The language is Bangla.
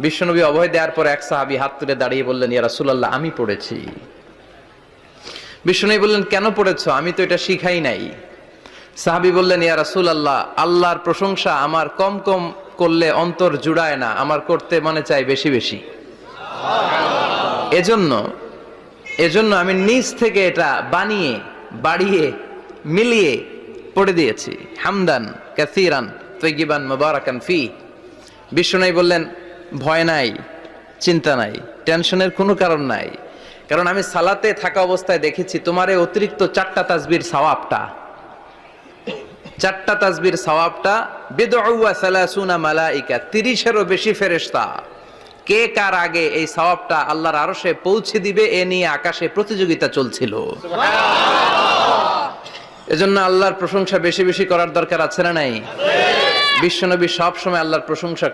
বিশ্বনবী অভয় দেওয়ার পর এক সাহাবী হাত তুলে দাঁড়িয়ে বললেন, ইয়া রাসূলুল্লাহ, আমি পড়েছি। বিশ্বনবী বললেন, কেন পড়েছো? আমি তো এটা শিখাই নাই। সাহাবী বললেন, ইয়া রাসূলুল্লাহ, আল্লাহর প্রশংসা আমার কম কম করলে অন্তর জুড়ায় না, আমার করতে মনে চাই বেশি বেশি। এজন্য আমি নিজ থেকে এটা বানিয়ে বাড়িয়ে মিলিয়ে পড়ে দিয়েছি। হামদান কাসীরান তাইয়িবান মুবারাকান ফি। বিশ্বনবী বললেন, ভয় নাই, চিন্তা নাই, টেনশনের কোনো কারণ নাই, কারণ আমি সালাতে থাকা অবস্থায় দেখেছি তোমার এই অতিরিক্ত 4টা তাসবির সওয়াবটা, 4টা তাসবির সওয়াবটা বিদউ ওয়া সালাসুনা মালাইকা, 30-এরও বেশি ফেরেশতা কে কার আগে এই সওয়াবটা আল্লাহর আরশে পৌঁছে দিবে এ নিয়ে আকাশে প্রতিযোগিতা চলছিল। সুবহানাল্লাহ। এজন্য আল্লাহর প্রশংসা বেশি বেশি করার দরকার আছে না নাই? বিশ্বনবী সব সময় আল্লাহর প্রশংসা